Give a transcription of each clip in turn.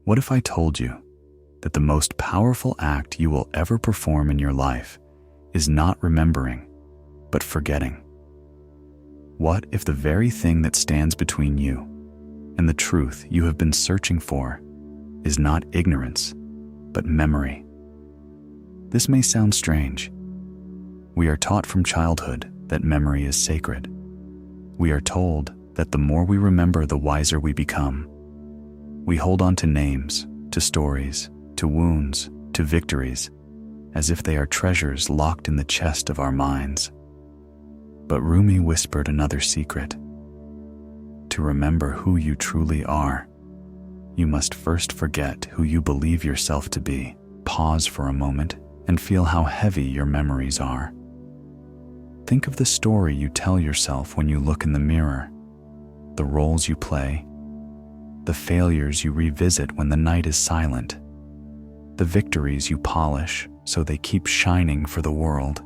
What if I told you that the most powerful act you will ever perform in your life is not remembering, but forgetting? What if the very thing that stands between you and the truth you have been searching for is not ignorance, but memory? This may sound strange. We are taught from childhood that memory is sacred. We are told that the more we remember, the wiser we become. We hold on to names, to stories, to wounds, to victories, as if they are treasures locked in the chest of our minds. But Rumi whispered another secret. To remember who you truly are, you must first forget who you believe yourself to be. Pause for a moment and feel how heavy your memories are. Think of the story you tell yourself when you look in the mirror, the roles you play, the failures you revisit when the night is silent, the victories you polish so they keep shining for the world.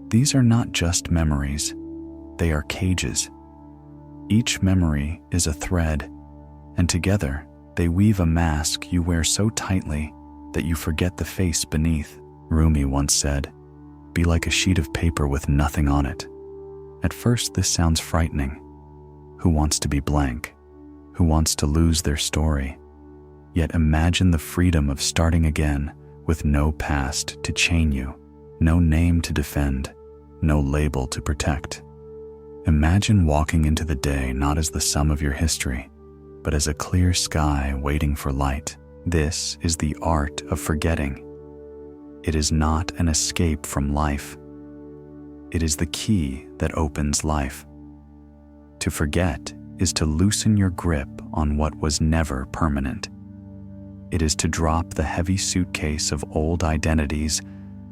These are not just memories, they are cages. Each memory is a thread, and together they weave a mask you wear so tightly that you forget the face beneath. Rumi once said, "Be like a sheet of paper with nothing on it." At first, this sounds frightening. Who wants to be blank? Who wants to lose their story? Yet imagine the freedom of starting again with no past to chain you, no name to defend, no label to protect. Imagine walking into the day not as the sum of your history, but as a clear sky waiting for light. This is the art of forgetting. It is not an escape from life. It is the key that opens life. To forget is to loosen your grip on what was never permanent. It is to drop the heavy suitcase of old identities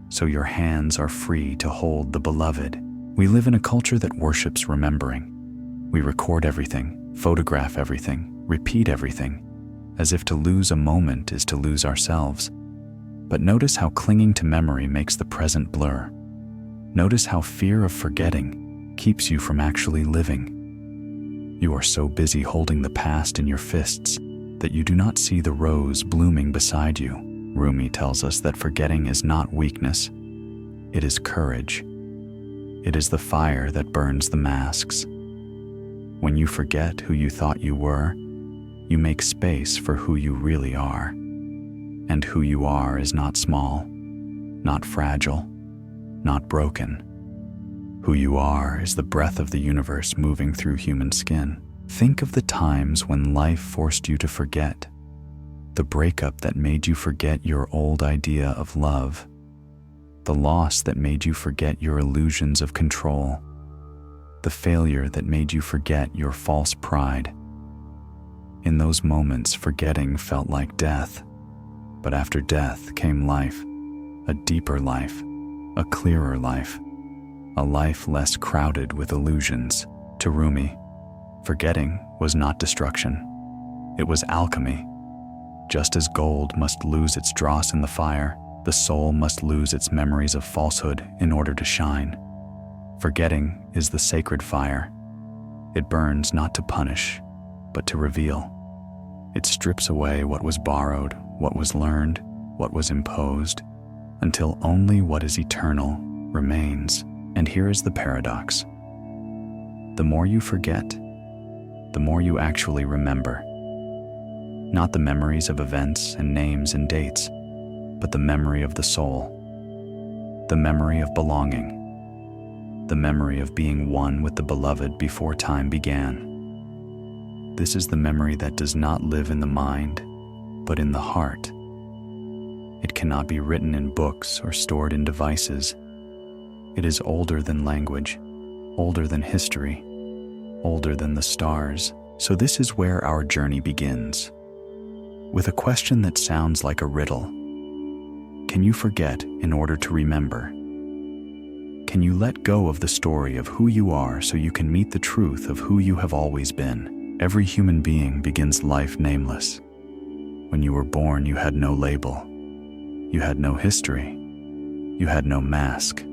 so your hands are free to hold the beloved. We live in a culture that worships remembering. We record everything, photograph everything, repeat everything, as if to lose a moment is to lose ourselves. But notice how clinging to memory makes the present blur. Notice how fear of forgetting keeps you from actually living. You are so busy holding the past in your fists that you do not see the rose blooming beside you. Rumi tells us that forgetting is not weakness. It is courage. It is the fire that burns the masks. When you forget who you thought you were, you make space for who you really are. And who you are is not small, not fragile, not broken. Who you are is the breath of the universe moving through human skin. Think of the times when life forced you to forget. The breakup that made you forget your old idea of love. The loss that made you forget your illusions of control. The failure that made you forget your false pride. In those moments, forgetting felt like death. But after death came life, a deeper life, a clearer life, a life less crowded with illusions. To Rumi, forgetting was not destruction. It was alchemy. Just as gold must lose its dross in the fire, the soul must lose its memories of falsehood in order to shine. Forgetting is the sacred fire. It burns not to punish, but to reveal. It strips away what was borrowed, what was learned, what was imposed, until only what is eternal remains. And here is the paradox. The more you forget, the more you actually remember. Not the memories of events and names and dates, but the memory of the soul, the memory of belonging, the memory of being one with the beloved before time began. This is the memory that does not live in the mind, but in the heart. It cannot be written in books or stored in devices. It is older than language, older than history, older than the stars. So this is where our journey begins, with a question that sounds like a riddle. Can you forget in order to remember? Can you let go of the story of who you are so you can meet the truth of who you have always been? Every human being begins life nameless. When you were born, you had no label. You had no history. You had no mask.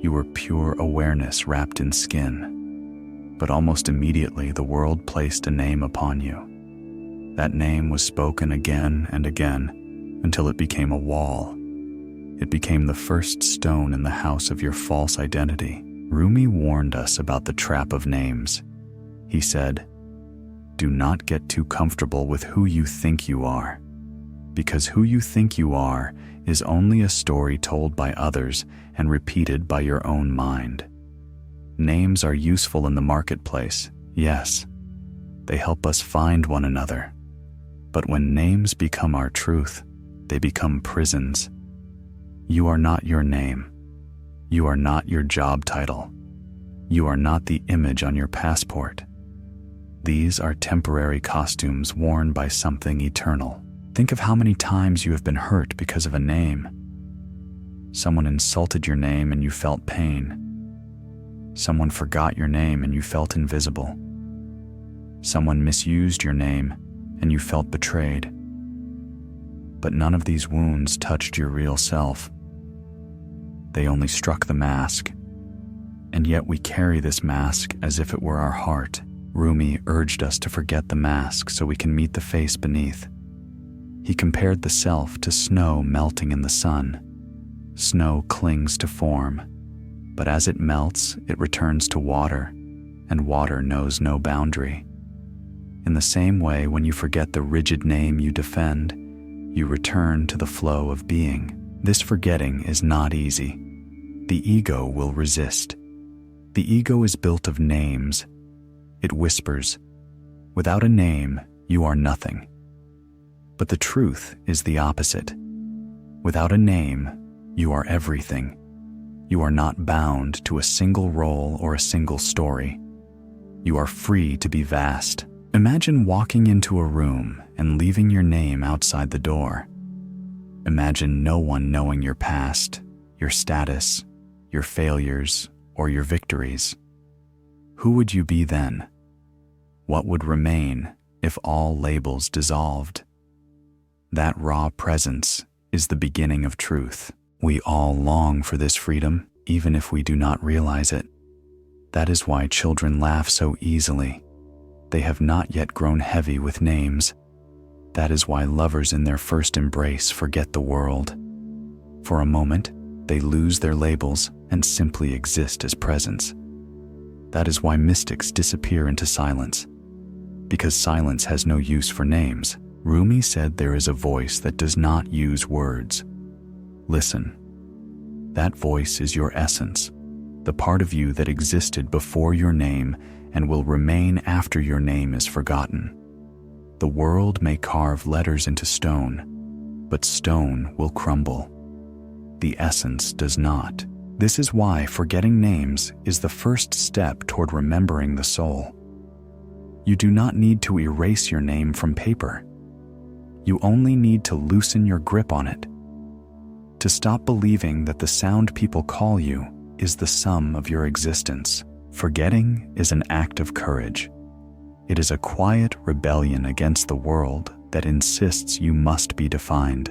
You were pure awareness wrapped in skin. But almost immediately, the world placed a name upon you. That name was spoken again and again until it became a wall. It became the first stone in the house of your false identity. Rumi warned us about the trap of names. He said, "Do not get too comfortable with who you think you are, because who you think you are is only a story told by others and repeated by your own mind." Names are useful in the marketplace, yes. They help us find one another. But when names become our truth, they become prisons. You are not your name. You are not your job title. You are not the image on your passport. These are temporary costumes worn by something eternal. Think of how many times you have been hurt because of a name. Someone insulted your name and you felt pain. Someone forgot your name and you felt invisible. Someone misused your name and you felt betrayed. But none of these wounds touched your real self. They only struck the mask. And yet we carry this mask as if it were our heart. Rumi urged us to forget the mask so we can meet the face beneath. He compared the self to snow melting in the sun. Snow clings to form, but as it melts, it returns to water, and water knows no boundary. In the same way, when you forget the rigid name you defend, you return to the flow of being. This forgetting is not easy. The ego will resist. The ego is built of names. It whispers, "Without a name, you are nothing." But the truth is the opposite. Without a name, you are everything. You are not bound to a single role or a single story. You are free to be vast. Imagine walking into a room and leaving your name outside the door. Imagine no one knowing your past, your status, your failures, or your victories. Who would you be then? What would remain if all labels dissolved? That raw presence is the beginning of truth. We all long for this freedom, even if we do not realize it. That is why children laugh so easily. They have not yet grown heavy with names. That is why lovers in their first embrace forget the world. For a moment, they lose their labels and simply exist as presence. That is why mystics disappear into silence, because silence has no use for names. Rumi said there is a voice that does not use words. Listen. That voice is your essence, the part of you that existed before your name and will remain after your name is forgotten. The world may carve letters into stone, but stone will crumble. The essence does not. This is why forgetting names is the first step toward remembering the soul. You do not need to erase your name from paper. You only need to loosen your grip on it. To stop believing that the sound people call you is the sum of your existence. Forgetting is an act of courage. It is a quiet rebellion against the world that insists you must be defined.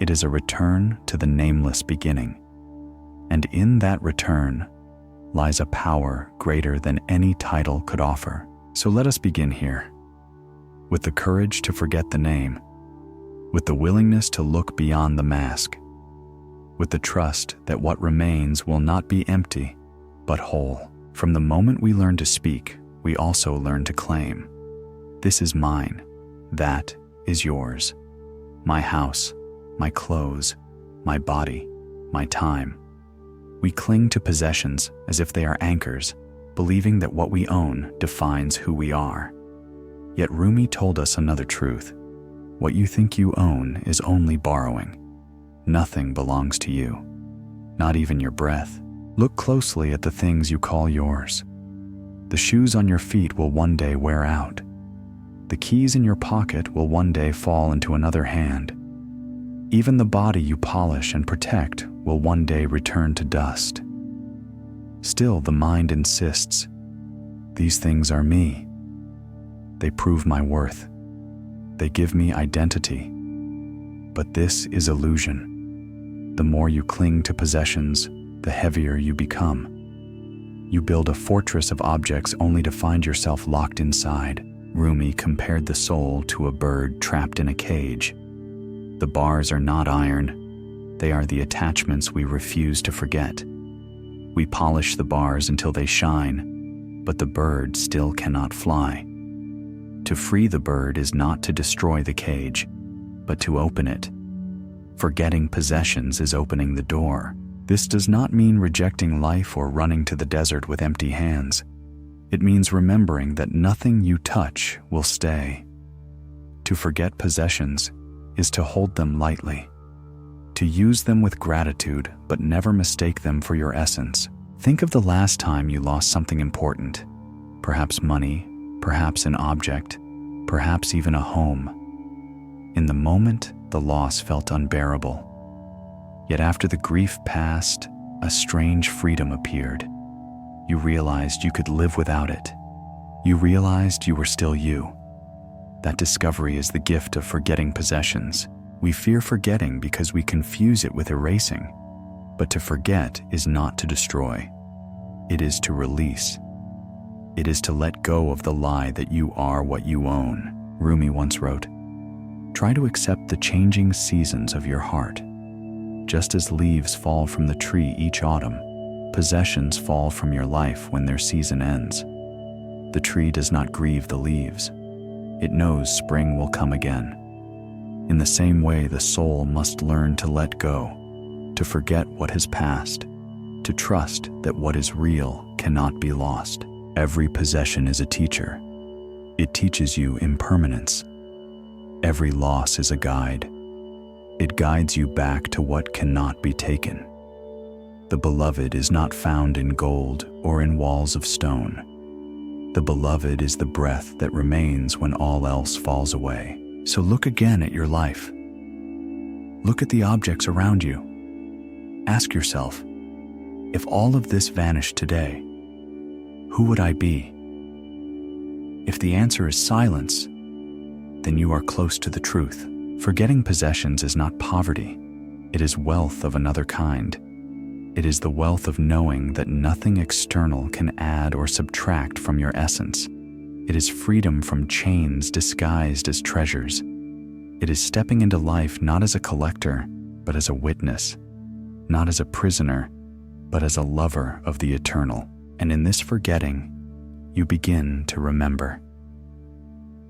It is a return to the nameless beginning. And in that return lies a power greater than any title could offer. So let us begin here, with the courage to forget the name, with the willingness to look beyond the mask, with the trust that what remains will not be empty, but whole. From the moment we learn to speak, we also learn to claim. This is mine. That is yours. My house, my clothes, my body, my time. We cling to possessions as if they are anchors, believing that what we own defines who we are. Yet Rumi told us another truth. What you think you own is only borrowing. Nothing belongs to you, not even your breath. Look closely at the things you call yours. The shoes on your feet will one day wear out. The keys in your pocket will one day fall into another hand. Even the body you polish and protect will one day return to dust. Still, the mind insists, these things are me. They prove my worth. They give me identity. But this is illusion. The more you cling to possessions, the heavier you become. You build a fortress of objects only to find yourself locked inside. Rumi compared the soul to a bird trapped in a cage. The bars are not iron. They are the attachments we refuse to forget. We polish the bars until they shine, but the bird still cannot fly. To free the bird is not to destroy the cage, but to open it. Forgetting possessions is opening the door. This does not mean rejecting life or running to the desert with empty hands. It means remembering that nothing you touch will stay. To forget possessions is to hold them lightly, to use them with gratitude but never mistake them for your essence. Think of the last time you lost something important, perhaps money, perhaps an object, perhaps even a home. In the moment, the loss felt unbearable. Yet after the grief passed, a strange freedom appeared. You realized you could live without it. You realized you were still you. That discovery is the gift of forgetting possessions. We fear forgetting because we confuse it with erasing. But to forget is not to destroy. It is to release. It is to let go of the lie that you are what you own. Rumi once wrote, "Try to accept the changing seasons of your heart. Just as leaves fall from the tree each autumn, possessions fall from your life when their season ends. The tree does not grieve the leaves. It knows spring will come again. In the same way, the soul must learn to let go, to forget what has passed, to trust that what is real cannot be lost. Every possession is a teacher. It teaches you impermanence. Every loss is a guide. It guides you back to what cannot be taken. The beloved is not found in gold or in walls of stone. The beloved is the breath that remains when all else falls away. So look again at your life. Look at the objects around you. Ask yourself, if all of this vanished today, who would I be? If the answer is silence, then you are close to the truth. Forgetting possessions is not poverty. It is wealth of another kind. It is the wealth of knowing that nothing external can add or subtract from your essence. It is freedom from chains disguised as treasures. It is stepping into life not as a collector, but as a witness, not as a prisoner, but as a lover of the eternal. And in this forgetting, you begin to remember.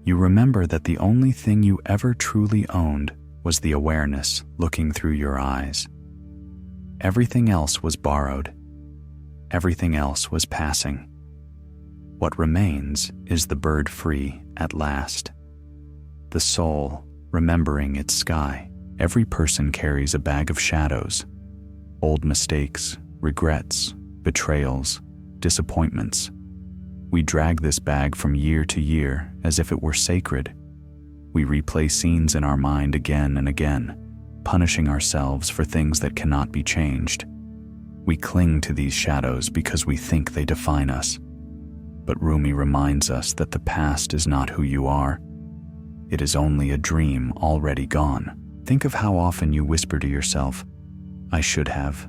You remember that the only thing you ever truly owned was the awareness looking through your eyes. Everything else was borrowed. Everything else was passing. What remains is the bird free at last. The soul remembering its sky. Every person carries a bag of shadows, old mistakes, regrets, betrayals, disappointments. We drag this bag from year to year as if it were sacred. We replay scenes in our mind again and again, punishing ourselves for things that cannot be changed. We cling to these shadows because we think they define us. But Rumi reminds us that the past is not who you are. It is only a dream already gone. Think of how often you whisper to yourself, "I should have,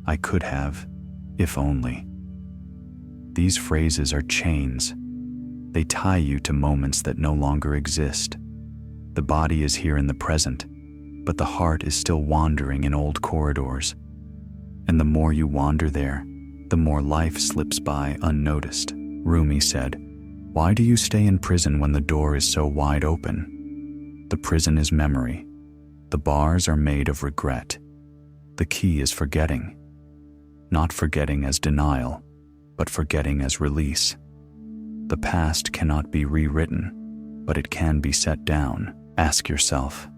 I could have, if only." These phrases are chains. They tie you to moments that no longer exist. The body is here in the present, but the heart is still wandering in old corridors. And the more you wander there, the more life slips by unnoticed. Rumi said, "Why do you stay in prison when the door is so wide open? The prison is memory. The bars are made of regret. The key is forgetting. Not forgetting as denial, but forgetting as release. The past cannot be rewritten, but it can be set down." Ask yourself,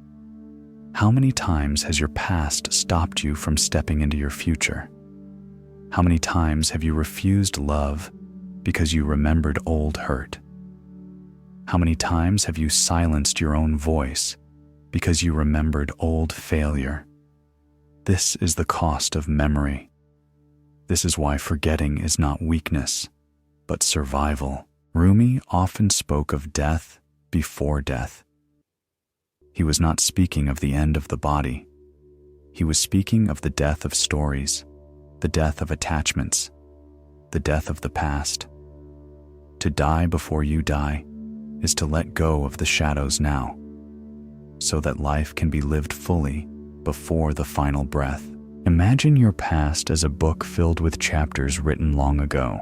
how many times has your past stopped you from stepping into your future? How many times have you refused love because you remembered old hurt? How many times have you silenced your own voice because you remembered old failure? This is the cost of memory. This is why forgetting is not weakness, but survival. Rumi often spoke of death before death. He was not speaking of the end of the body. He was speaking of the death of stories, the death of attachments, the death of the past. To die before you die is to let go of the shadows now, so that life can be lived fully before the final breath. Imagine your past as a book filled with chapters written long ago.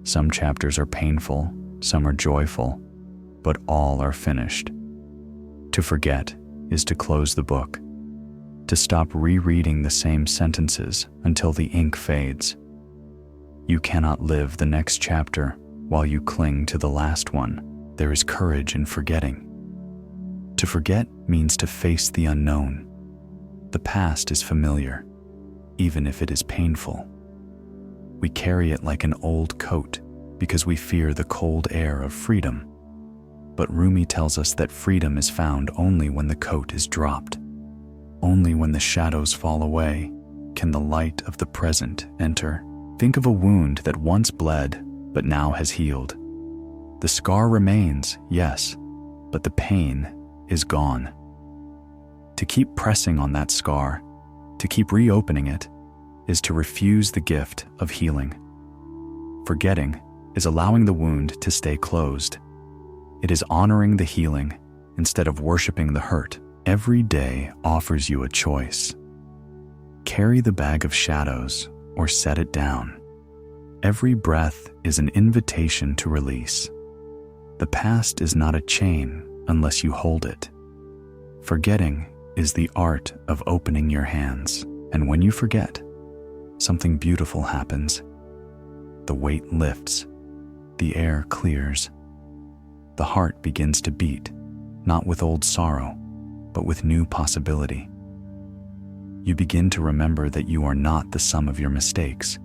Some chapters are painful, some are joyful, but all are finished. To forget is to close the book, to stop rereading the same sentences until the ink fades. You cannot live the next chapter while you cling to the last one. There is courage in forgetting. To forget means to face the unknown. The past is familiar, even if it is painful. We carry it like an old coat because we fear the cold air of freedom. But Rumi tells us that freedom is found only when the coat is dropped. Only when the shadows fall away can the light of the present enter. Think of a wound that once bled but now has healed. The scar remains, yes, but the pain is gone. To keep pressing on that scar, to keep reopening it, is to refuse the gift of healing. Forgetting is allowing the wound to stay closed. It is honoring the healing instead of worshiping the hurt. Every day offers you a choice. Carry the bag of shadows or set it down. Every breath is an invitation to release. The past is not a chain unless you hold it. Forgetting is the art of opening your hands, and when you forget, something beautiful happens. The weight lifts, the air clears. The heart begins to beat, not with old sorrow, but with new possibility. You begin to remember that you are not the sum of your mistakes.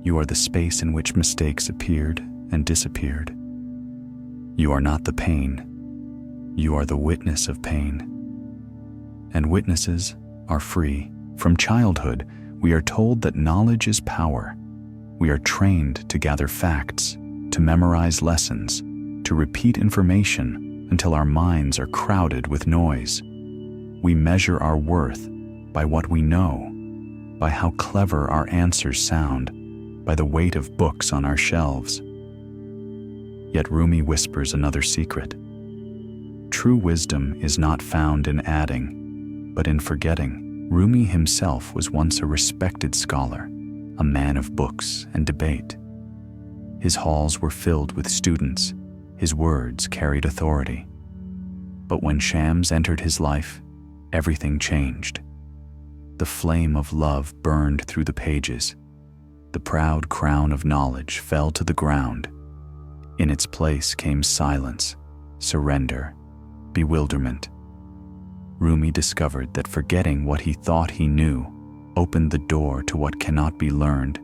You are the space in which mistakes appeared and disappeared. You are not the pain. You are the witness of pain. And witnesses are free. From childhood, we are told that knowledge is power. We are trained to gather facts, to memorize lessons, to repeat information until our minds are crowded with noise. We measure our worth by what we know, by how clever our answers sound, by the weight of books on our shelves. Yet Rumi whispers another secret. True wisdom is not found in adding, but in forgetting. Rumi himself was once a respected scholar, a man of books and debate. His halls were filled with students. His words carried authority. But when Shams entered his life, everything changed. The flame of love burned through the pages. The proud crown of knowledge fell to the ground. In its place came silence, surrender, bewilderment. Rumi discovered that forgetting what he thought he knew opened the door to what cannot be learned,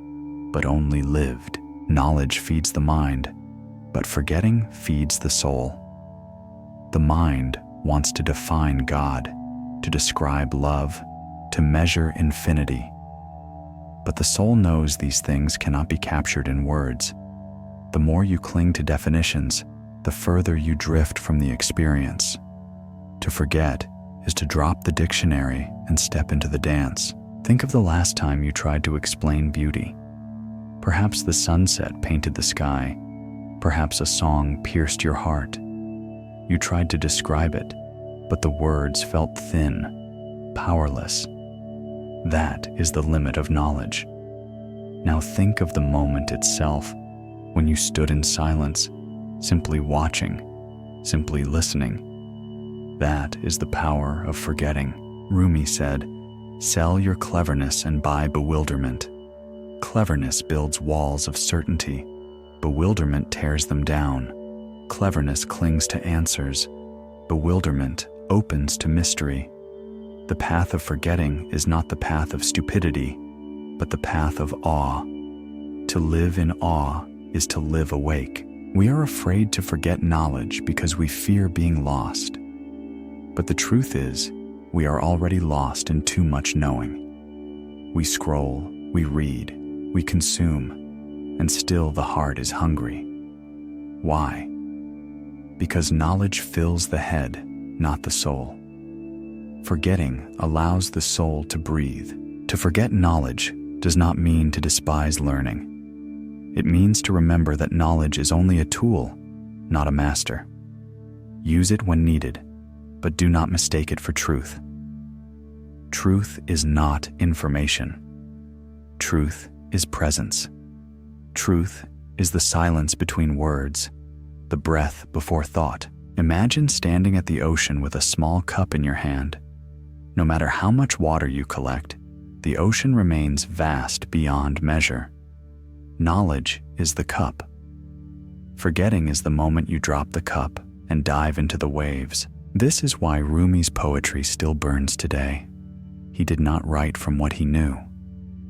but only lived. Knowledge feeds the mind, but forgetting feeds the soul. The mind wants to define God, to describe love, to measure infinity. But the soul knows these things cannot be captured in words. The more you cling to definitions, the further you drift from the experience. To forget is to drop the dictionary and step into the dance. Think of the last time you tried to explain beauty. Perhaps the sunset painted the sky. Perhaps a song pierced your heart. You tried to describe it, but the words felt thin, powerless. That is the limit of knowledge. Now think of the moment itself, when you stood in silence, simply watching, simply listening. That is the power of forgetting. Rumi said, "Sell your cleverness and buy bewilderment." Cleverness builds walls of certainty. Bewilderment tears them down. Cleverness clings to answers. Bewilderment opens to mystery. The path of forgetting is not the path of stupidity, but the path of awe. To live in awe is to live awake. We are afraid to forget knowledge because we fear being lost. But the truth is, we are already lost in too much knowing. We scroll, we read, we consume, and still the heart is hungry. Why? Because knowledge fills the head, not the soul. Forgetting allows the soul to breathe. To forget knowledge does not mean to despise learning. It means to remember that knowledge is only a tool, not a master. Use it when needed, but do not mistake it for truth. Truth is not information. Truth is presence. Truth is the silence between words, the breath before thought. Imagine standing at the ocean with a small cup in your hand. No matter how much water you collect, the ocean remains vast beyond measure. Knowledge is the cup. Forgetting is the moment you drop the cup and dive into the waves. This is why Rumi's poetry still burns today. He did not write from what he knew.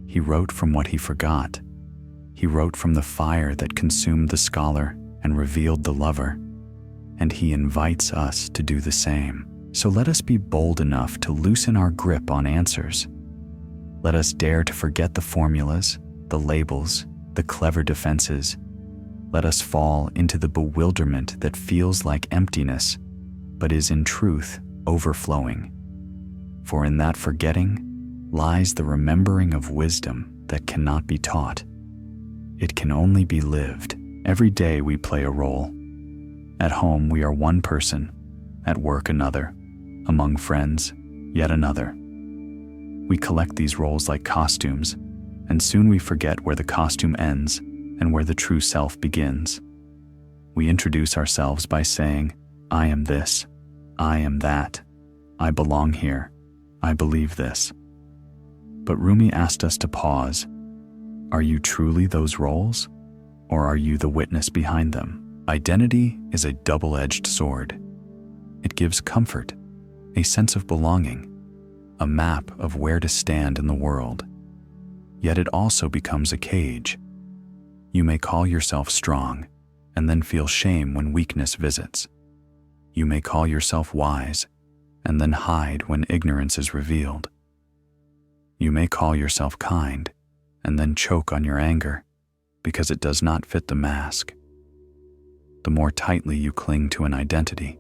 He wrote from what he forgot. He wrote from the fire that consumed the scholar and revealed the lover. And he invites us to do the same. So let us be bold enough to loosen our grip on answers. Let us dare to forget the formulas, the labels, the clever defenses. Let us fall into the bewilderment that feels like emptiness, but is in truth overflowing. For in that forgetting lies the remembering of wisdom that cannot be taught. It can only be lived. Every day we play a role. At home we are one person, at work another, among friends yet another. We collect these roles like costumes, and soon we forget where the costume ends and where the true self begins. We introduce ourselves by saying, I am this, I am that, I belong here, I believe this. But Rumi asked us to pause. Are you truly those roles, or are you the witness behind them? Identity is a double-edged sword. It gives comfort, a sense of belonging, a map of where to stand in the world. Yet it also becomes a cage. You may call yourself strong and then feel shame when weakness visits. You may call yourself wise and then hide when ignorance is revealed. You may call yourself kind and then choke on your anger because it does not fit the mask. The more tightly you cling to an identity,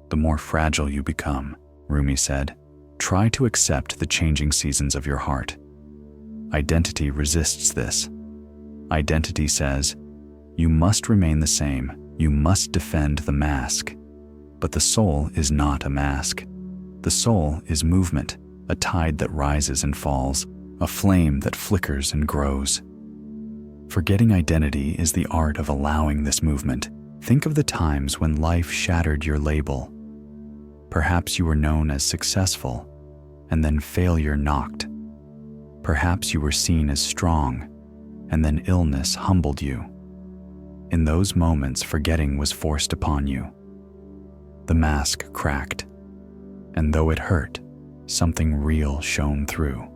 the more fragile you become. Rumi said, try to accept the changing seasons of your heart. Identity resists this. Identity says, you must remain the same, you must defend the mask. But the soul is not a mask. The soul is movement, a tide that rises and falls, a flame that flickers and grows. Forgetting identity is the art of allowing this movement. Think of the times when life shattered your label. Perhaps you were known as successful, and then failure knocked. Perhaps you were seen as strong, and then illness humbled you. In those moments, forgetting was forced upon you. The mask cracked, and though it hurt, something real shone through.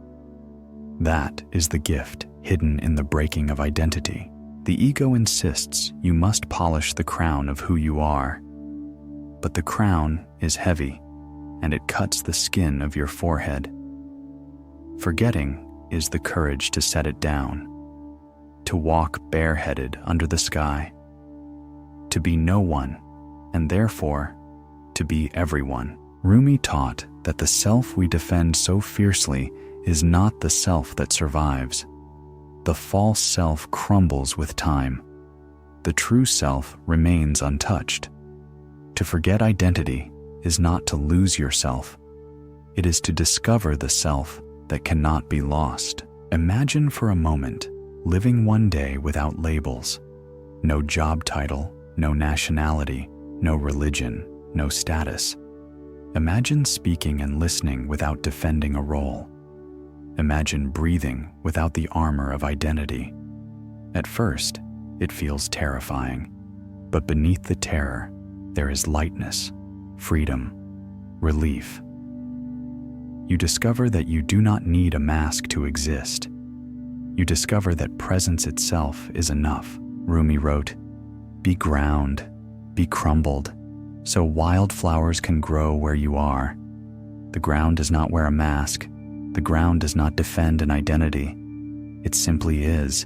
That is the gift hidden in the breaking of identity. The ego insists you must polish the crown of who you are. But the crown is heavy, and it cuts the skin of your forehead. Forgetting is the courage to set it down, to walk bareheaded under the sky, to be no one, and therefore, to be everyone. Rumi taught that the self we defend so fiercely is not the self that survives. The false self crumbles with time. The true self remains untouched. To forget identity is not to lose yourself. It is to discover the self that cannot be lost. Imagine for a moment living one day without labels. No job title, no nationality, no religion, no status. Imagine speaking and listening without defending a role. Imagine breathing without the armor of identity. At first, it feels terrifying, but beneath the terror, there is lightness, freedom, relief. You discover that you do not need a mask to exist. You discover that presence itself is enough. Rumi wrote, "Be ground, be crumbled, so wildflowers can grow where you are. The ground does not wear a mask. The ground does not defend an identity. It simply is.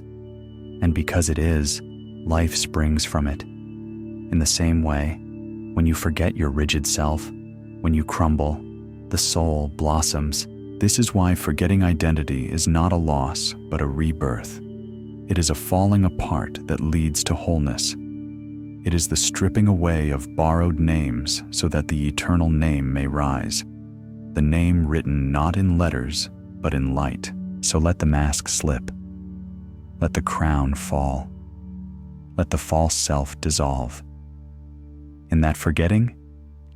And because it is, life springs from it. In the same way, when you forget your rigid self, when you crumble, the soul blossoms. This is why forgetting identity is not a loss, but a rebirth. It is a falling apart that leads to wholeness. It is the stripping away of borrowed names so that the eternal name may rise. The name written not in letters, but in light. So let the mask slip. Let the crown fall. Let the false self dissolve. In that forgetting,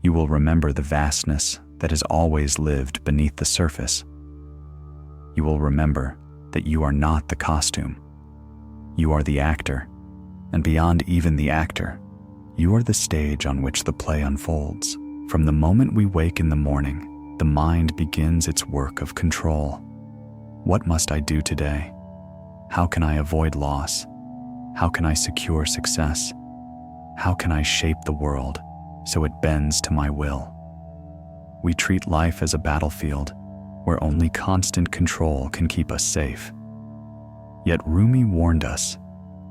you will remember the vastness that has always lived beneath the surface. You will remember that you are not the costume. You are the actor, and beyond even the actor, you are the stage on which the play unfolds. From the moment we wake in the morning, the mind begins its work of control. What must I do today? How can I avoid loss? How can I secure success? How can I shape the world so it bends to my will? We treat life as a battlefield where only constant control can keep us safe. Yet Rumi warned us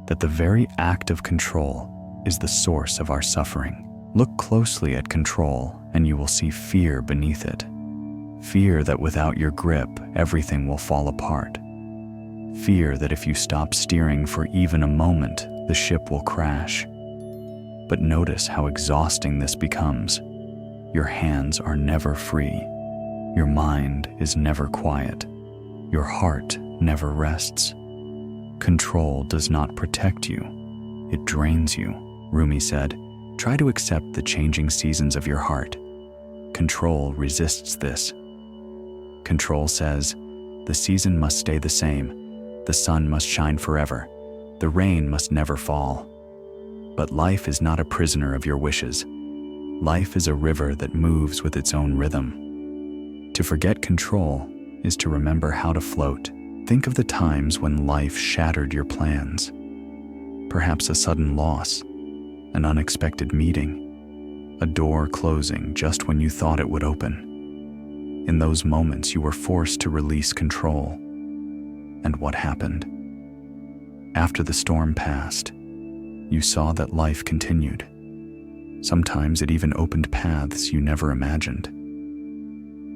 that the very act of control is the source of our suffering. Look closely at control and you will see fear beneath it. Fear that without your grip, everything will fall apart. Fear that if you stop steering for even a moment, the ship will crash. But notice how exhausting this becomes. Your hands are never free. Your mind is never quiet. Your heart never rests. Control does not protect you. It drains you. Rumi said, "Try to accept the changing seasons of your heart." Control resists this. Control says, the season must stay the same. The sun must shine forever. The rain must never fall. But life is not a prisoner of your wishes. Life is a river that moves with its own rhythm. To forget control is to remember how to float. Think of the times when life shattered your plans. Perhaps a sudden loss, an unexpected meeting, a door closing just when you thought it would open. In those moments, you were forced to release control. And what happened? After the storm passed, you saw that life continued. Sometimes it even opened paths you never imagined.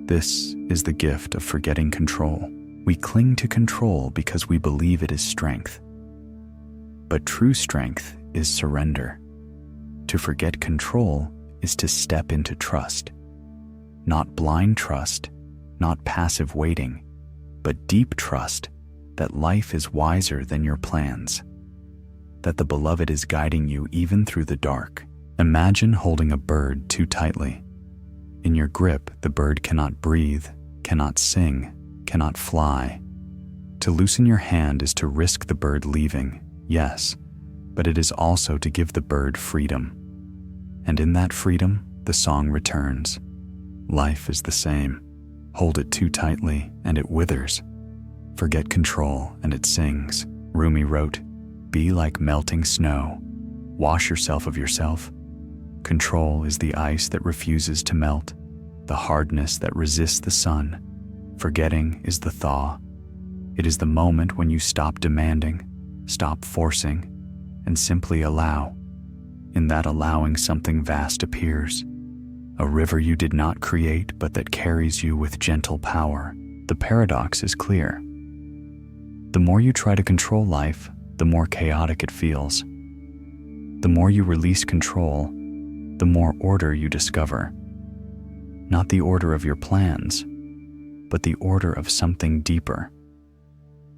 This is the gift of forgetting control. We cling to control because we believe it is strength. But true strength is surrender. To forget control is to step into trust. Not blind trust, not passive waiting, but deep trust that life is wiser than your plans, that the beloved is guiding you even through the dark. Imagine holding a bird too tightly. In your grip, the bird cannot breathe, cannot sing, cannot fly. To loosen your hand is to risk the bird leaving, yes, but it is also to give the bird freedom. And in that freedom, the song returns. Life is the same. Hold it too tightly and it withers. Forget control and it sings. Rumi wrote, "Be like melting snow. Wash yourself of yourself. Control is the ice that refuses to melt, the hardness that resists the sun. Forgetting is the thaw. It is the moment when you stop demanding, stop forcing, and simply allow. In that allowing, something vast appears. A river you did not create, but that carries you with gentle power." The paradox is clear. The more you try to control life, the more chaotic it feels. The more you release control, the more order you discover. Not the order of your plans, but the order of something deeper,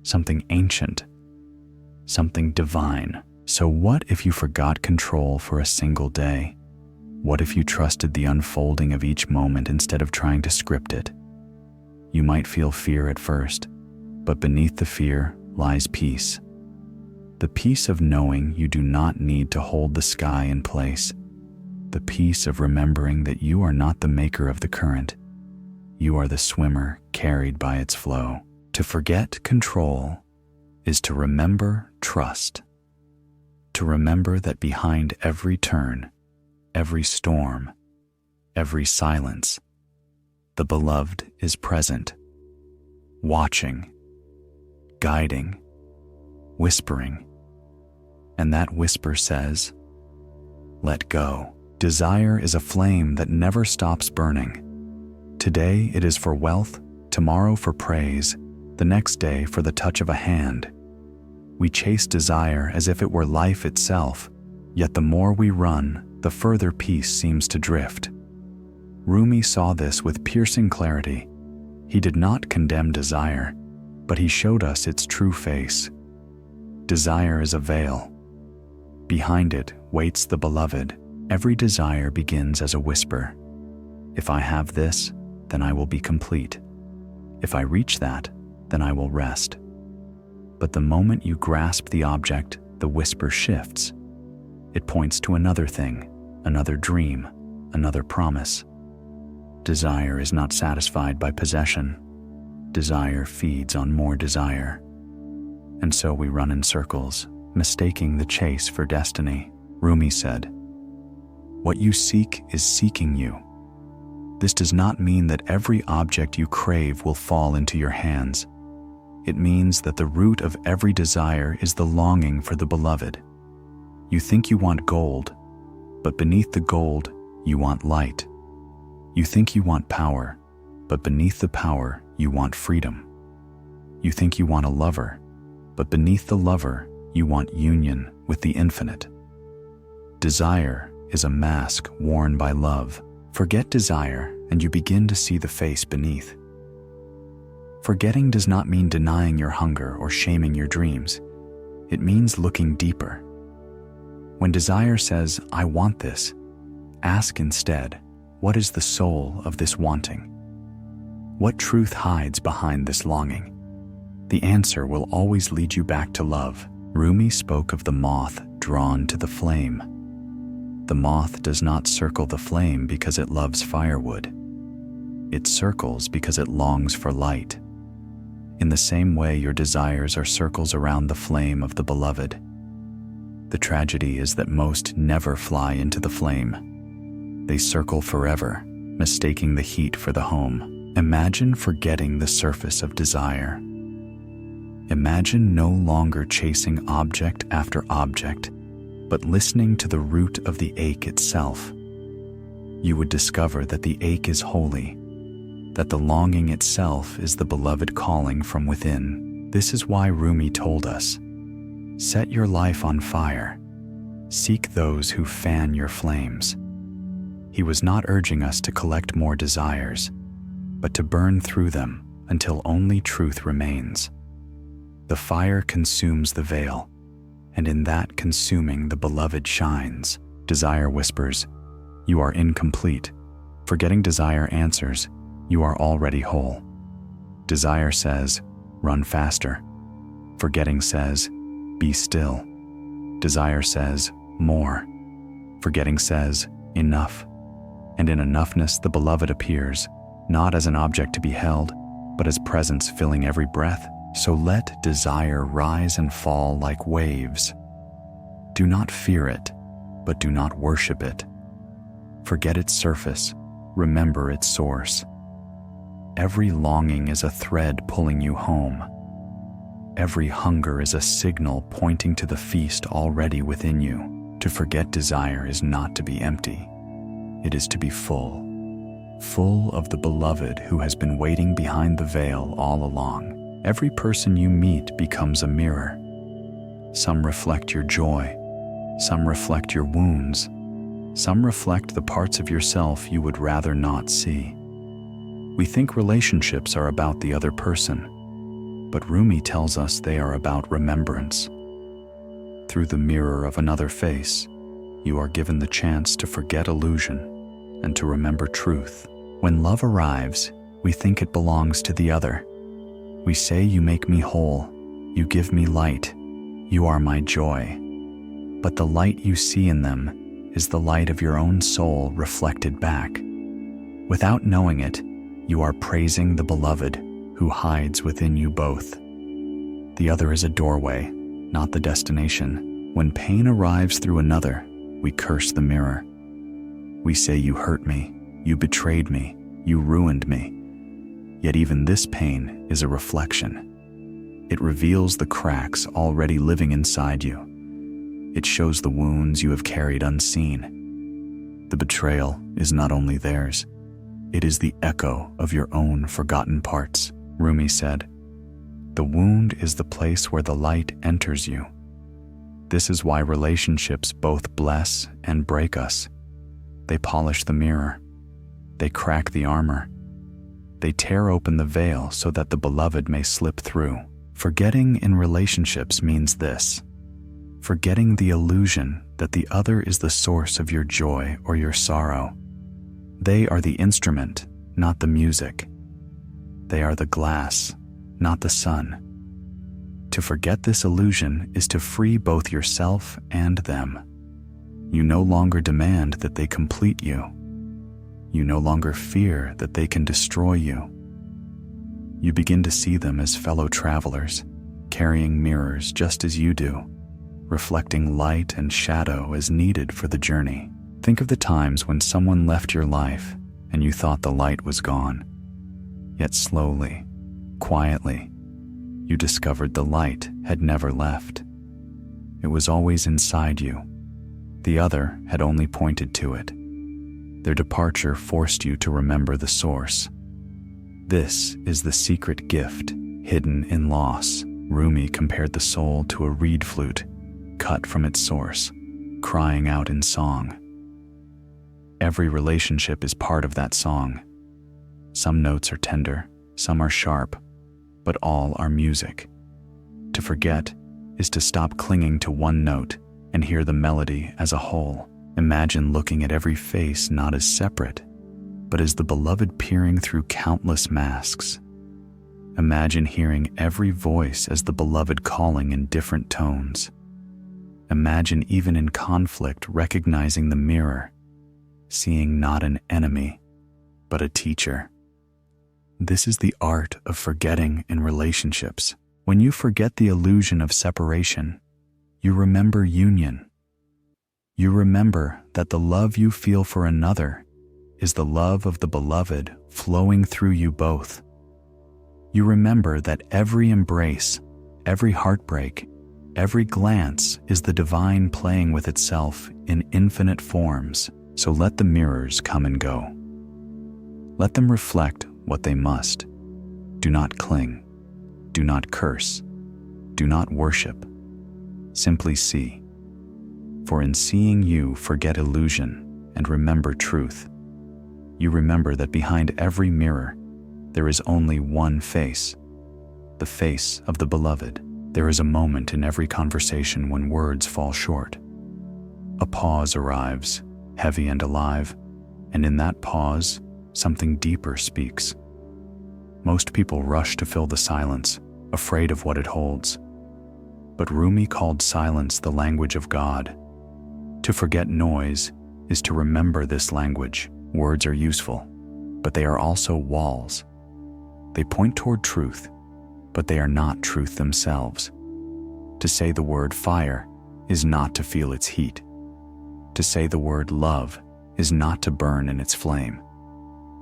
something ancient, something divine. So what if you forgot control for a single day? What if you trusted the unfolding of each moment instead of trying to script it? You might feel fear at first, but beneath the fear lies peace. The peace of knowing you do not need to hold the sky in place. The peace of remembering that you are not the maker of the current. You are the swimmer carried by its flow. To forget control is to remember trust. To remember that behind every turn, every storm, every silence, the beloved is present, watching, guiding, whispering. And that whisper says, "Let go." Desire is a flame that never stops burning. Today it is for wealth, tomorrow for praise, the next day for the touch of a hand. We chase desire as if it were life itself, Yet the more we run, the further peace seems to drift. Rumi saw this with piercing clarity. He did not condemn desire, but he showed us its true face. Desire is a veil. Behind it waits the beloved. Every desire begins as a whisper. If I have this, then I will be complete. If I reach that, then I will rest. But the moment you grasp the object, the whisper shifts. It points to another thing, another dream, another promise. Desire is not satisfied by possession. Desire feeds on more desire. And so we run in circles, mistaking the chase for destiny. Rumi said, "What you seek is seeking you." This does not mean that every object you crave will fall into your hands. It means that the root of every desire is the longing for the beloved. You think you want gold, but beneath the gold, you want light. You think you want power, but beneath the power, you want freedom. You think you want a lover, but beneath the lover, you want union with the infinite. Desire is a mask worn by love. Forget desire, and you begin to see the face beneath. Forgetting does not mean denying your hunger or shaming your dreams. It means looking deeper. When desire says, "I want this," ask instead, what is the soul of this wanting? What truth hides behind this longing? The answer will always lead you back to love. Rumi spoke of the moth drawn to the flame. The moth does not circle the flame because it loves firewood. It circles because it longs for light. In the same way, your desires are circles around the flame of the beloved. The tragedy is that most never fly into the flame. They circle forever, mistaking the heat for the home. Imagine forgetting the surface of desire. Imagine no longer chasing object after object, but listening to the root of the ache itself. You would discover that the ache is holy, that the longing itself is the beloved calling from within. This is why Rumi told us, "Set your life on fire. Seek those who fan your flames." He was not urging us to collect more desires, but to burn through them until only truth remains. The fire consumes the veil, and in that consuming the beloved shines. Desire whispers, "You are incomplete." Forgetting desire answers, "You are already whole." Desire says, "Run faster." Forgetting says, "Be still." Desire says, "More." Forgetting says, "Enough." And in enoughness the beloved appears, not as an object to be held, but as presence filling every breath. So let desire rise and fall like waves. Do not fear it, but do not worship it. Forget its surface, remember its source. Every longing is a thread pulling you home. Every hunger is a signal pointing to the feast already within you. To forget desire is not to be empty. It is to be full. Full of the beloved who has been waiting behind the veil all along. Every person you meet becomes a mirror. Some reflect your joy. Some reflect your wounds. Some reflect the parts of yourself you would rather not see. We think relationships are about the other person, but Rumi tells us they are about remembrance. Through the mirror of another face, you are given the chance to forget illusion and to remember truth. When love arrives, we think it belongs to the other. We say, "You make me whole, you give me light, you are my joy." But the light you see in them is the light of your own soul reflected back. Without knowing it, you are praising the beloved who hides within you both. The other is a doorway, not the destination. When pain arrives through another, we curse the mirror. We say, "You hurt me, you betrayed me, you ruined me." Yet even this pain is a reflection. It reveals the cracks already living inside you. It shows the wounds you have carried unseen. The betrayal is not only theirs, it is the echo of your own forgotten parts. Rumi said, "The wound is the place where the light enters you." This is why relationships both bless and break us. They polish the mirror. They crack the armor. They tear open the veil so that the beloved may slip through. Forgetting in relationships means this: forgetting the illusion that the other is the source of your joy or your sorrow. They are the instrument, not the music. They are the glass, not the sun. To forget this illusion is to free both yourself and them. You no longer demand that they complete you. You no longer fear that they can destroy you. You begin to see them as fellow travelers, carrying mirrors just as you do, reflecting light and shadow as needed for the journey. Think of the times when someone left your life and you thought the light was gone. Yet slowly, quietly, you discovered the light had never left. It was always inside you. The other had only pointed to it. Their departure forced you to remember the source. This is the secret gift hidden in loss. Rumi compared the soul to a reed flute, cut from its source, crying out in song. Every relationship is part of that song. Some notes are tender, some are sharp, but all are music. To forget is to stop clinging to one note and hear the melody as a whole. Imagine looking at every face not as separate, but as the beloved peering through countless masks. Imagine hearing every voice as the beloved calling in different tones. Imagine even in conflict recognizing the mirror, seeing not an enemy, but a teacher. This is the art of forgetting in relationships. When you forget the illusion of separation, you remember union. You remember that the love you feel for another is the love of the beloved flowing through you both. You remember that every embrace, every heartbreak, every glance is the divine playing with itself in infinite forms. So let the mirrors come and go. Let them reflect what they must. Do not cling. Do not curse. Do not worship. Simply see. For in seeing you forget illusion and remember truth. You remember that behind every mirror, there is only one face, the face of the beloved. There is a moment in every conversation when words fall short. A pause arrives, heavy and alive, and in that pause, something deeper speaks. Most people rush to fill the silence, afraid of what it holds. But Rumi called silence the language of God. To forget noise is to remember this language. Words are useful, but they are also walls. They point toward truth, but they are not truth themselves. To say the word fire is not to feel its heat. To say the word love is not to burn in its flame.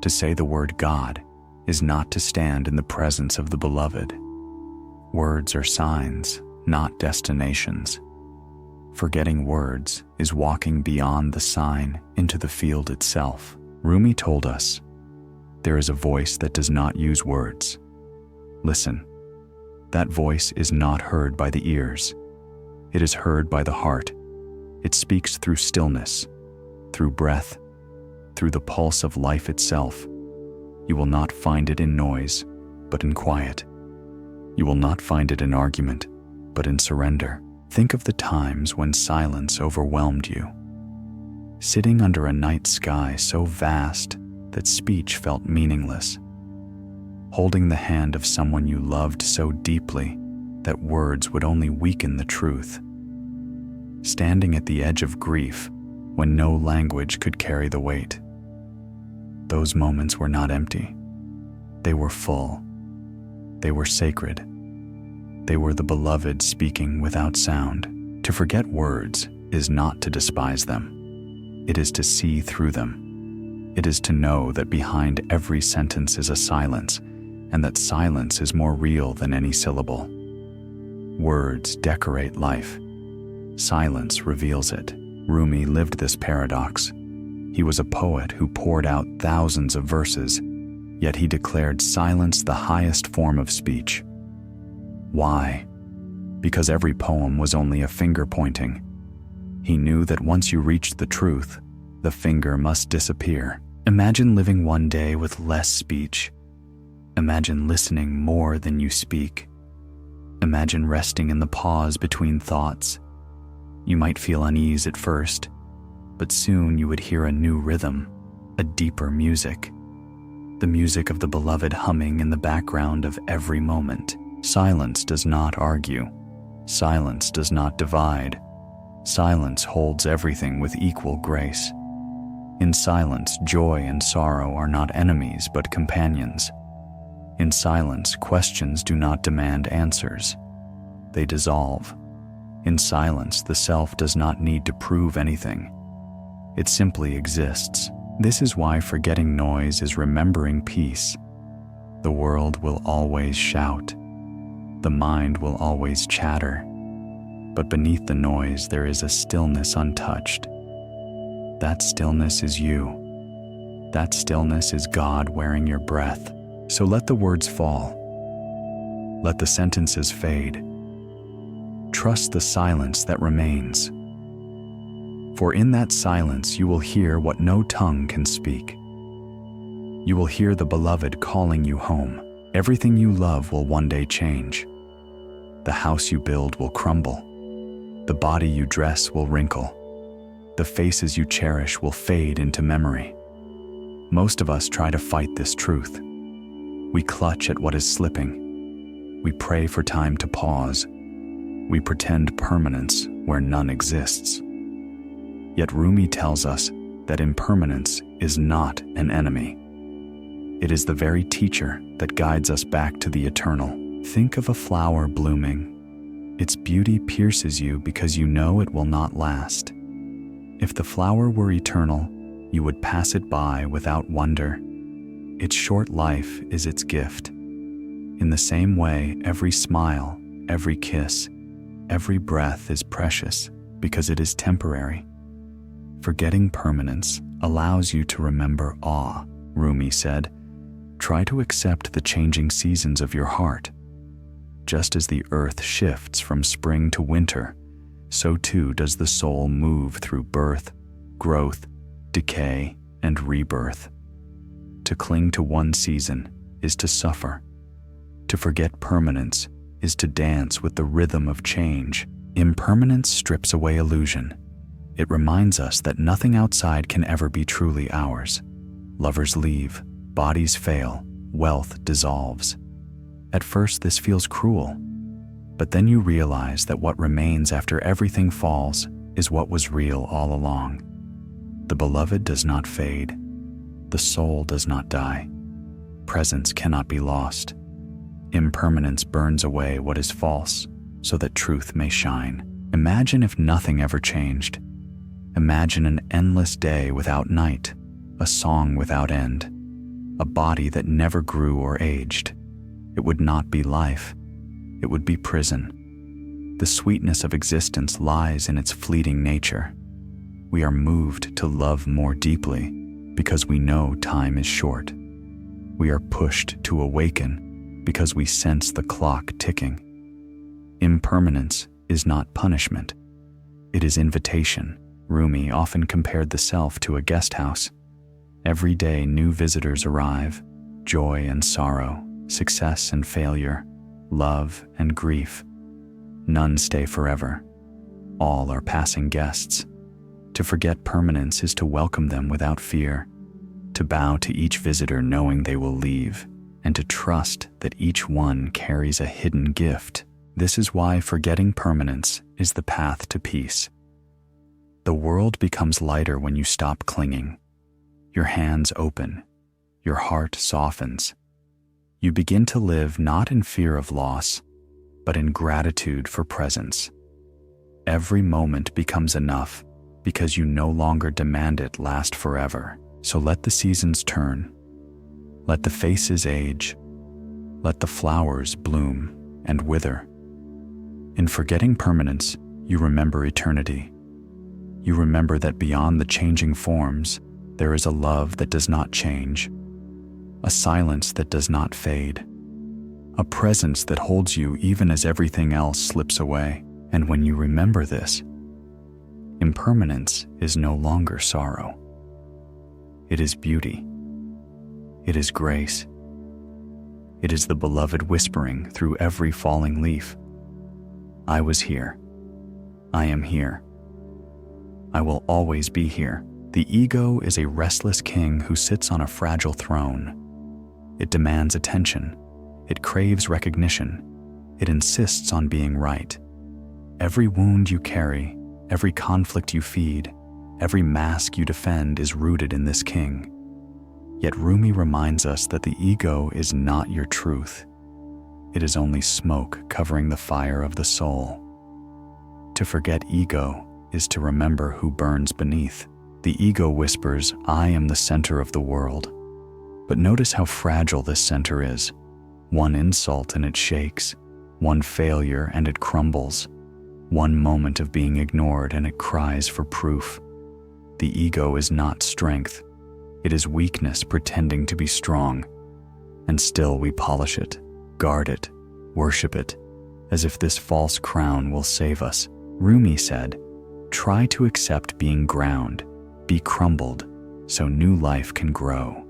To say the word God is not to stand in the presence of the beloved. Words are signs, not destinations. Forgetting words is walking beyond the sign into the field itself. Rumi told us, there is a voice that does not use words. Listen, that voice is not heard by the ears. It is heard by the heart. It speaks through stillness, through breath, through the pulse of life itself. You will not find it in noise, but in quiet. You will not find it in argument, but in surrender. Think of the times when silence overwhelmed you. Sitting under a night sky so vast that speech felt meaningless. Holding the hand of someone you loved so deeply that words would only weaken the truth. Standing at the edge of grief when no language could carry the weight. Those moments were not empty. They were full. They were sacred. They were the beloved speaking without sound. To forget words is not to despise them. It is to see through them. It is to know that behind every sentence is a silence, and that silence is more real than any syllable. Words decorate life. Silence reveals it. Rumi lived this paradox. He was a poet who poured out thousands of verses, yet he declared silence the highest form of speech. Why? because every poem was only a finger pointing. He knew that once you reached the truth, the finger must disappear. Imagine living one day with less speech. Imagine listening more than you speak. Imagine resting in the pause between thoughts. You might feel unease at first, but soon you would hear a new rhythm, a deeper music. The music of the beloved humming in the background of every moment. Silence does not argue. Silence does not divide. Silence holds everything with equal grace. In silence, joy and sorrow are not enemies but companions. In silence, questions do not demand answers. They dissolve. In silence, the self does not need to prove anything. It simply exists. This is why forgetting noise is remembering peace. The world will always shout. The mind will always chatter. But beneath the noise, there is a stillness untouched. That stillness is you. That stillness is God wearing your breath. So let the words fall. Let the sentences fade. Trust the silence that remains. For in that silence you will hear what no tongue can speak. You will hear the beloved calling you home. Everything you love will one day change. The house you build will crumble. The body you dress will wrinkle. The faces you cherish will fade into memory. Most of us try to fight this truth. We clutch at what is slipping. We pray for time to pause. We pretend permanence where none exists. Yet Rumi tells us that impermanence is not an enemy. It is the very teacher that guides us back to the eternal. Think of a flower blooming. Its beauty pierces you because you know it will not last. If the flower were eternal, you would pass it by without wonder. Its short life is its gift. In the same way, every smile, every kiss, every breath is precious because it is temporary. Forgetting permanence allows you to remember awe. Rumi said, "Try to accept the changing seasons of your heart. Just as the earth shifts from spring to winter, so too does the soul move through birth, growth, decay, and rebirth. To cling to one season is to suffer. To forget permanence is to dance with the rhythm of change. Impermanence strips away illusion. It reminds us that nothing outside can ever be truly ours. Lovers leave, bodies fail, wealth dissolves. At first this feels cruel, but then you realize that what remains after everything falls is what was real all along. The beloved does not fade. The soul does not die. Presence cannot be lost. Impermanence burns away what is false so that truth may shine. Imagine if nothing ever changed. Imagine an endless day without night, a song without end, a body that never grew or aged. It would not be life. It would be prison. The sweetness of existence lies in its fleeting nature. We are moved to love more deeply because we know time is short. We are pushed to awaken because we sense the clock ticking. Impermanence is not punishment. It is invitation. Rumi often compared the self to a guest house. Every day new visitors arrive, joy and sorrow, success and failure, love and grief. None stay forever. All are passing guests. To forget permanence is to welcome them without fear, to bow to each visitor knowing they will leave, and to trust that each one carries a hidden gift. This is why forgetting permanence is the path to peace. The world becomes lighter when you stop clinging. Your hands open. Your heart softens. You begin to live not in fear of loss, but in gratitude for presence. Every moment becomes enough because you no longer demand it last forever. So let the seasons turn. Let the faces age. Let the flowers bloom and wither. In forgetting permanence, you remember eternity. You remember that beyond the changing forms, there is a love that does not change, a silence that does not fade, a presence that holds you even as everything else slips away. And when you remember this, impermanence is no longer sorrow. It is beauty. It is grace. It is the beloved whispering through every falling leaf. I was here. I am here. I will always be here. The ego is a restless king who sits on a fragile throne. It demands attention. It craves recognition. It insists on being right. Every wound you carry, every conflict you feed, every mask you defend is rooted in this king. Yet Rumi reminds us that the ego is not your truth. It is only smoke covering the fire of the soul. To forget ego is to remember who burns beneath. The ego whispers, I am the center of the world. But notice how fragile this center is. One insult and it shakes. One failure and it crumbles. One moment of being ignored and it cries for proof. The ego is not strength. It is weakness pretending to be strong. And still we polish it, guard it, worship it, as if this false crown will save us. Rumi said, try to accept being ground, be crumbled, so new life can grow.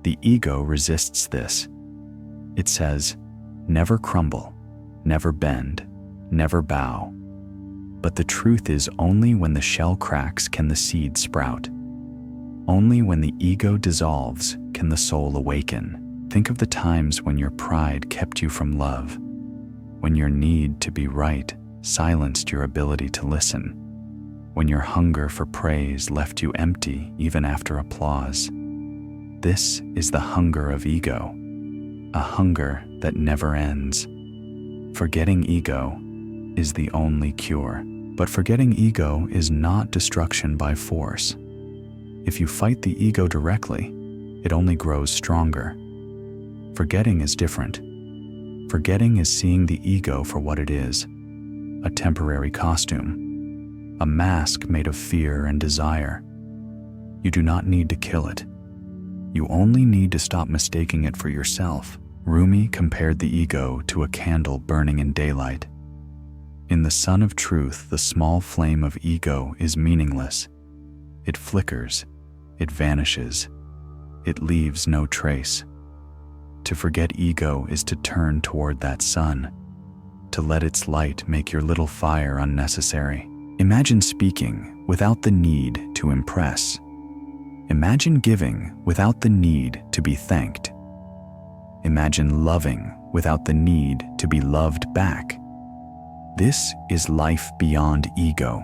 The ego resists this. It says, never crumble, never bend, never bow. But the truth is only when the shell cracks can the seed sprout. Only when the ego dissolves can the soul awaken. Think of the times when your pride kept you from love, when your need to be right silenced your ability to listen, when your hunger for praise left you empty even after applause. This is the hunger of ego, a hunger that never ends. Forgetting ego is the only cure. But forgetting ego is not destruction by force. If you fight the ego directly, it only grows stronger. Forgetting is different. Forgetting is seeing the ego for what it is, a temporary costume, a mask made of fear and desire. You do not need to kill it. You only need to stop mistaking it for yourself. Rumi compared the ego to a candle burning in daylight. In the sun of truth, the small flame of ego is meaningless. It flickers, it vanishes, it leaves no trace. To forget ego is to turn toward that sun, to let its light make your little fire unnecessary. Imagine speaking without the need to impress. Imagine giving without the need to be thanked. Imagine loving without the need to be loved back. This is life beyond ego.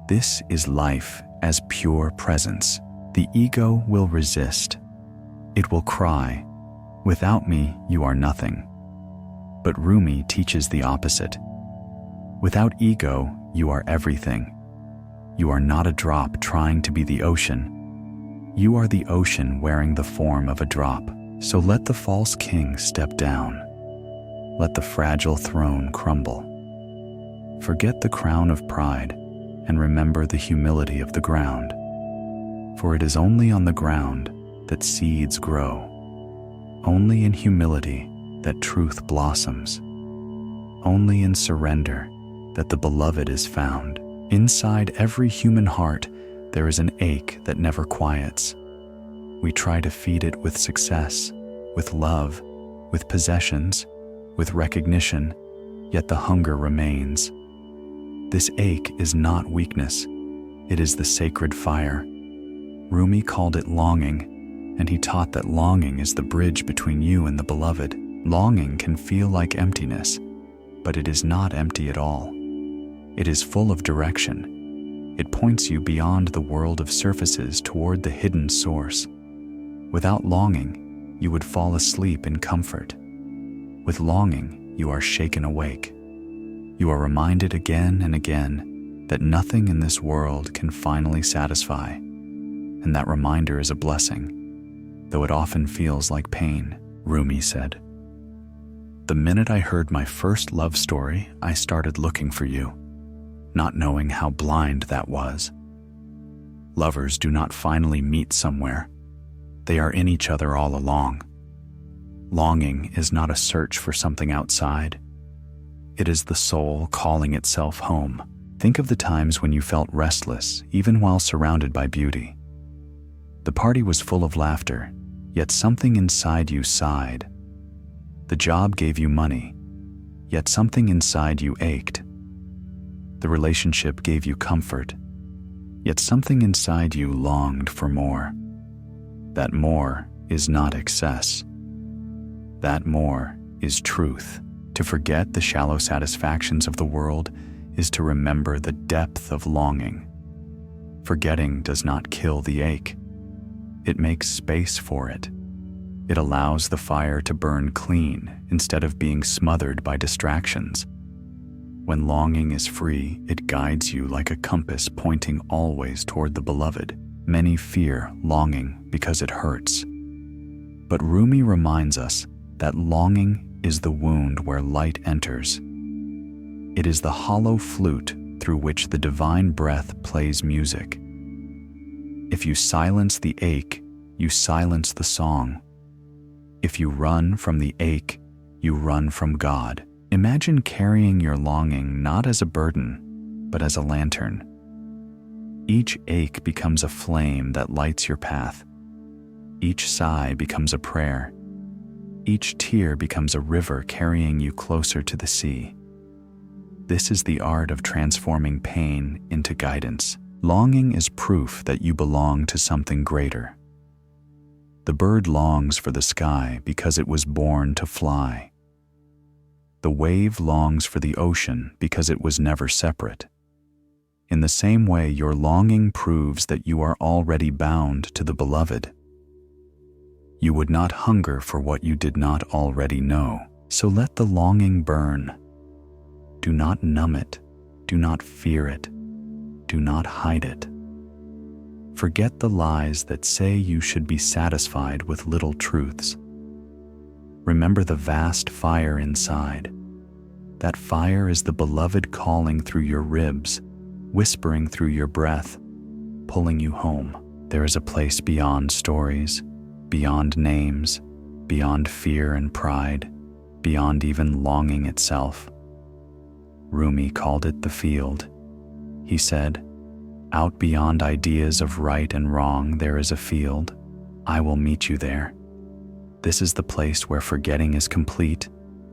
This is life as pure presence. The ego will resist. It will cry, without me, you are nothing. But Rumi teaches the opposite. Without ego, you are everything. You are not a drop trying to be the ocean. You are the ocean wearing the form of a drop. So let the false king step down. Let the fragile throne crumble. Forget the crown of pride and remember the humility of the ground. For it is only on the ground that seeds grow. Only in humility that truth blossoms. Only in surrender that the beloved is found. Inside every human heart, there is an ache that never quiets. We try to feed it with success, with love, with possessions, with recognition, yet the hunger remains. This ache is not weakness, it is the sacred fire. Rumi called it longing, and he taught that longing is the bridge between you and the beloved. Longing can feel like emptiness, but it is not empty at all. It is full of direction. It points you beyond the world of surfaces toward the hidden source. Without longing, you would fall asleep in comfort. With longing, you are shaken awake. You are reminded again and again that nothing in this world can finally satisfy, and that reminder is a blessing, though it often feels like pain. Rumi said, "The minute I heard my first love story, I started looking for you, not knowing how blind that was. Lovers do not finally meet somewhere. They are in each other all along. Longing is not a search for something outside. It is the soul calling itself home. Think of the times when you felt restless, even while surrounded by beauty. The party was full of laughter, yet something inside you sighed. The job gave you money, yet something inside you ached. The relationship gave you comfort, yet something inside you longed for more. That more is not excess. That more is truth. To forget the shallow satisfactions of the world is to remember the depth of longing. Forgetting does not kill the ache. It makes space for it. It allows the fire to burn clean instead of being smothered by distractions. When longing is free, it guides you like a compass pointing always toward the beloved. Many fear longing because it hurts. But Rumi reminds us that longing is the wound where light enters. It is the hollow flute through which the divine breath plays music. If you silence the ache, you silence the song. If you run from the ache, you run from God. Imagine carrying your longing not as a burden, but as a lantern. Each ache becomes a flame that lights your path. Each sigh becomes a prayer. Each tear becomes a river carrying you closer to the sea. This is the art of transforming pain into guidance. Longing is proof that you belong to something greater. The bird longs for the sky because it was born to fly. The wave longs for the ocean because it was never separate. In the same way, your longing proves that you are already bound to the beloved. You would not hunger for what you did not already know, so let the longing burn. Do not numb it. Do not fear it. Do not hide it. Forget the lies that say you should be satisfied with little truths. Remember the vast fire inside. That fire is the beloved calling through your ribs, whispering through your breath, pulling you home. There is a place beyond stories, beyond names, beyond fear and pride, beyond even longing itself. Rumi called it the field. He said, "Out beyond ideas of right and wrong there is a field. I will meet you there. This is the place where forgetting is complete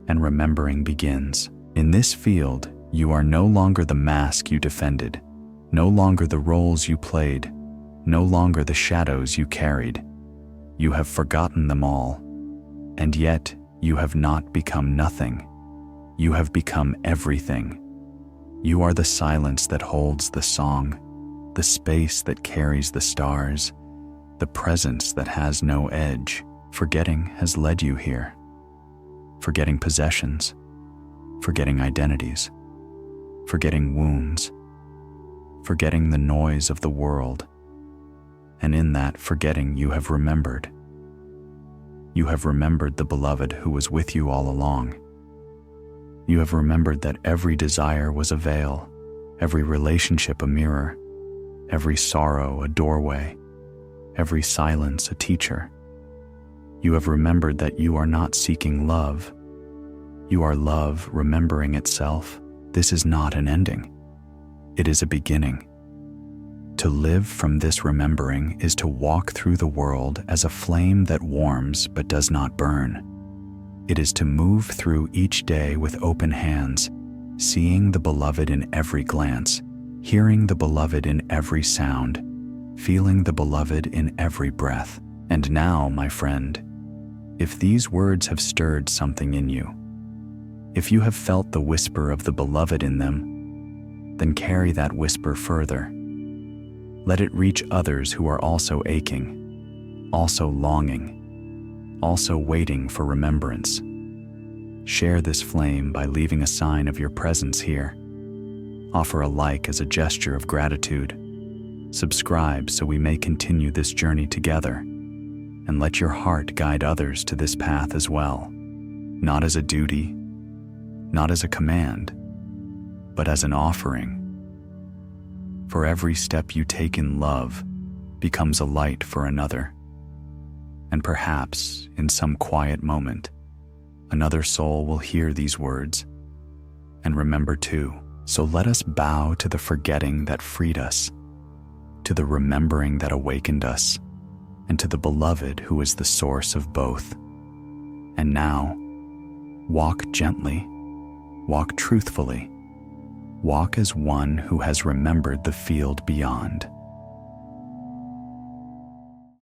and remembering begins. In this field, you are no longer the mask you defended, no longer the roles you played, no longer the shadows you carried. You have forgotten them all, and yet you have not become nothing. You have become everything. You are the silence that holds the song, the space that carries the stars, the presence that has no edge. Forgetting has led you here. Forgetting possessions, forgetting identities, forgetting wounds, forgetting the noise of the world. And in that forgetting you have remembered. You have remembered the beloved who was with you all along. You have remembered that every desire was a veil, every relationship a mirror, every sorrow a doorway, every silence a teacher. You have remembered that you are not seeking love. You are love remembering itself. This is not an ending. It is a beginning. To live from this remembering is to walk through the world as a flame that warms but does not burn. It is to move through each day with open hands, seeing the beloved in every glance, hearing the beloved in every sound, feeling the beloved in every breath. And now, my friend, if these words have stirred something in you, if you have felt the whisper of the beloved in them, then carry that whisper further. Let it reach others who are also aching, also longing, also waiting for remembrance. Share this flame by leaving a sign of your presence here. Offer a like as a gesture of gratitude. Subscribe so we may continue this journey together. And let your heart guide others to this path as well, not as a duty, not as a command, but as an offering. For every step you take in love becomes a light for another. And perhaps, in some quiet moment, another soul will hear these words and remember too. So let us bow to the forgetting that freed us, to the remembering that awakened us, and to the beloved who is the source of both. And now, walk gently, walk truthfully, walk as one who has remembered the field beyond.